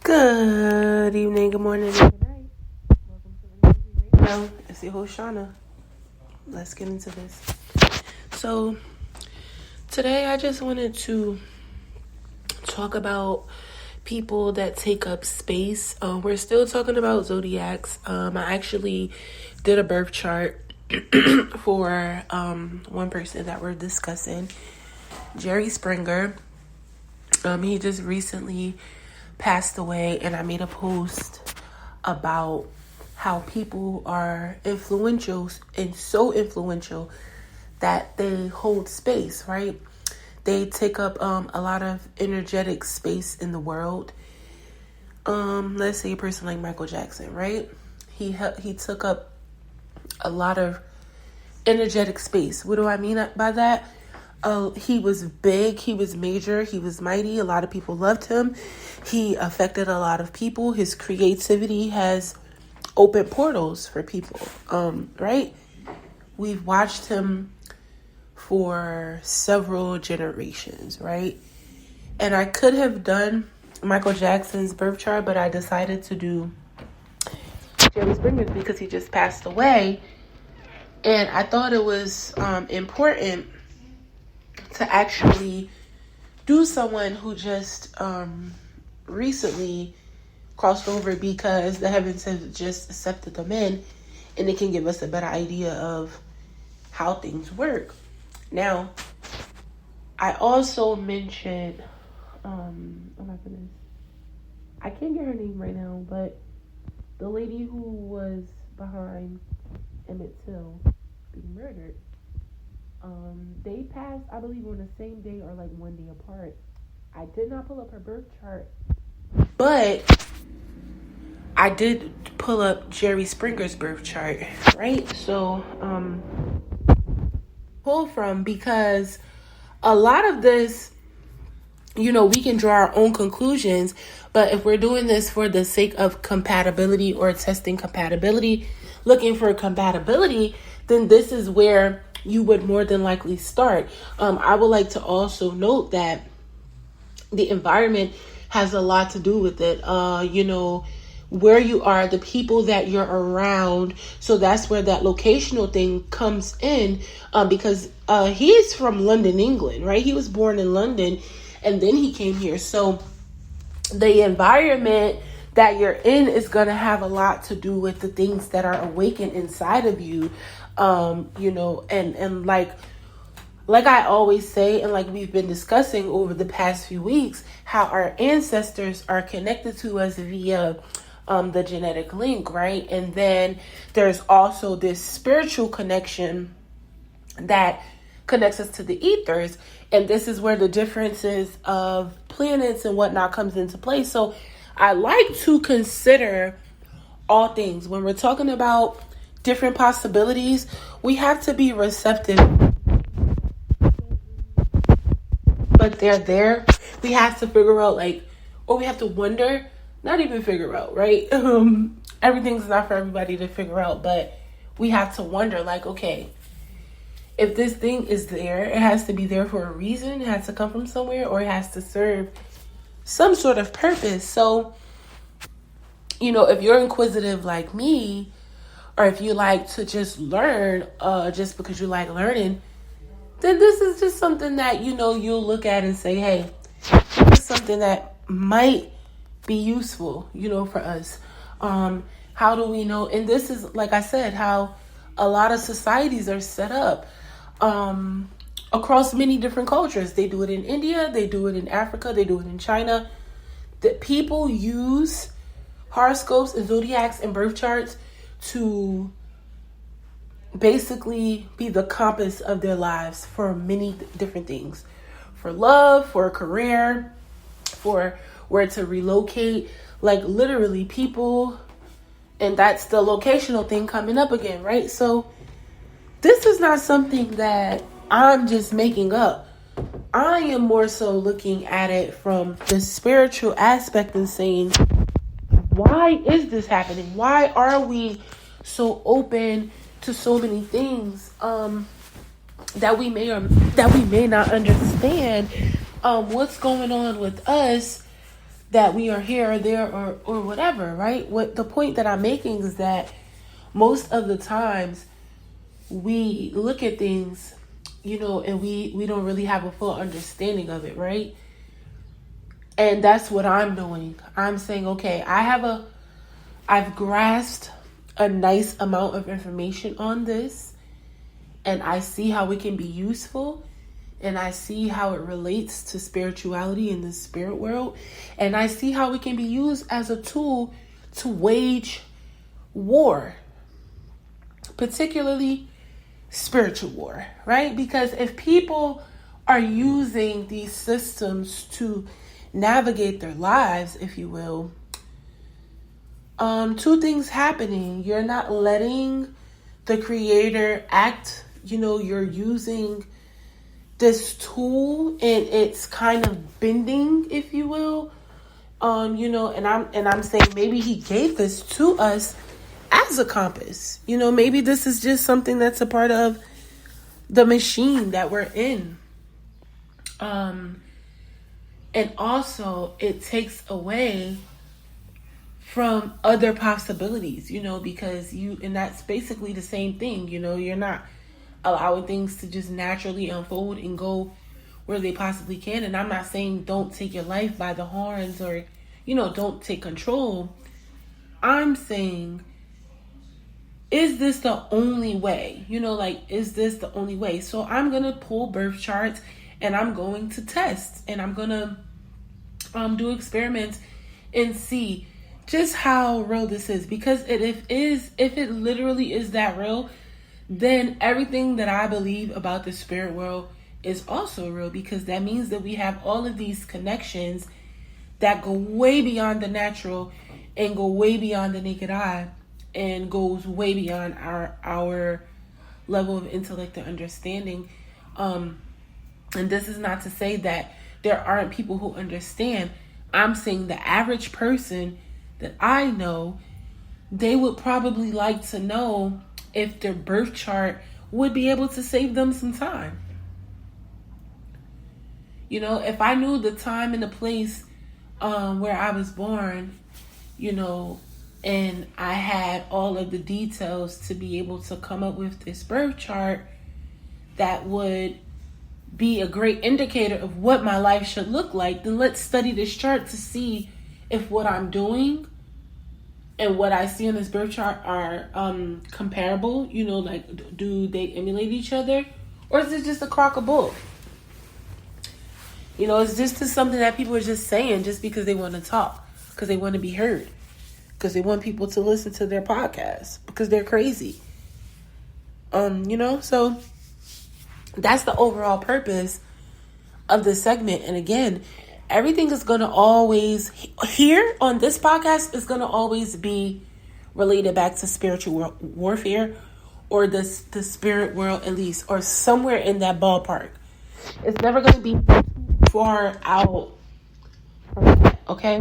Good evening, good morning, and good night. Welcome to Energy Radio. It's your host, Shauna. Let's get into this. So, today I just wanted to talk about people that take up space. We're still talking about zodiacs. I actually did a birth chart for one person that we're discussing, Jerry Springer. He just recently passed away, and I made a post about how people are influential and so influential that they hold space, right? They take up a lot of energetic space in the world. Let's say a person like Michael Jackson, right? He took up a lot of energetic space. What do I mean by that? He was big, he was major, he was mighty. A lot of people loved him. He affected a lot of people. His creativity has opened portals for people, right? We've watched him for several generations, right? And I could have done Michael Jackson's birth chart, but I decided to do Jerry Springer's because he just passed away. And I thought it was important to actually do someone who just recently crossed over, because the heavens have just accepted them in, and it can give us a better idea of how things work. Now, I also mentioned, oh my goodness, I can't get her name right now, but the lady who was behind Emmett Till being murdered. They passed, I believe, on the same day or like one day apart. I did not pull up her birth chart, but I did pull up Jerry Springer's birth chart, right? So, pull from, because a lot of this, we can draw our own conclusions, but if we're doing this for the sake of compatibility or testing compatibility, looking for compatibility, then this is where you would more than likely start. I would like to also note that the environment has a lot to do with it. Where you are, the people that you're around. So that's where that locational thing comes in, because he is from London, England, right? He was born in London and then he came here. So the environment that you're in is going to have a lot to do with the things that are awakened inside of you. And like I always say, and like we've been discussing over the past few weeks, how our ancestors are connected to us via the genetic link, right? And then there's also this spiritual connection that connects us to the ethers. And this is where the differences of planets and whatnot comes into play. So I like to consider all things. When we're talking about different possibilities, we have to be receptive. But they're there. We have to figure out, or we have to wonder, not even figure out, right? Everything's not for everybody to figure out, but we have to wonder, okay, if this thing is there, it has to be there for a reason. It has to come from somewhere, or it has to serve some sort of purpose. So, if you're inquisitive like me, or if you like to just learn, just because you like learning, then this is just something that, you'll look at and say, hey, this is something that might be useful, for us. How do we know? And this is, like I said, how a lot of societies are set up across many different cultures. They do it in India, they do it in Africa, they do it in China. That people use horoscopes and zodiacs and birth charts to basically be the compass of their lives for many different things. For love, for a career, for where to relocate. Literally people, and that's the locational thing coming up again, right? So this is not something that I'm just making up. I am more so looking at it from the spiritual aspect and saying, why is this happening? Why are we so open to so many things that we may not understand? What's going on with us that we are here or there or whatever, right? What the point that I'm making is that most of the times we look at things, and we don't really have a full understanding of it, right? And that's what I'm doing. I'm saying, okay, I've grasped a nice amount of information on this, and I see how it can be useful, and I see how it relates to spirituality in the spirit world, and I see how it can be used as a tool to wage war, particularly spiritual war, right? Because if people are using these systems to navigate their lives, if you will, two things happening. You're not letting the creator act. You're using this tool and it's kind of bending, if you will. And I'm saying maybe he gave this to us as a compass. Maybe this is just something that's a part of the machine that we're in. And also it takes away from other possibilities, because and that's basically the same thing, you're not allowing things to just naturally unfold and go where they possibly can. And I'm not saying don't take your life by the horns or, don't take control. I'm saying, is this the only way? Is this the only way? So I'm going to pull birth charts and I'm going to test and I'm going to do experiments and see just how real this is. Because if it literally is that real, then everything that I believe about the spirit world is also real, because that means that we have all of these connections that go way beyond the natural and go way beyond the naked eye and goes way beyond our level of intellect and understanding. And this is not to say that there aren't people who understand. I'm saying the average person that I know, they would probably like to know if their birth chart would be able to save them some time. If I knew the time and the place where I was born, and I had all of the details to be able to come up with this birth chart that would be a great indicator of what my life should look like, then let's study this chart to see if what I'm doing and what I see on this birth chart are comparable, do they emulate each other? Or is it just a crock of bull? It's just something that people are just saying just because they want to talk, because they want to be heard, because they want people to listen to their podcast, because they're crazy. So that's the overall purpose of this segment. And again, everything is going to always, here on this podcast, is going to always be related back to spiritual warfare, or the spirit world at least, or somewhere in that ballpark. It's never going to be far out, okay?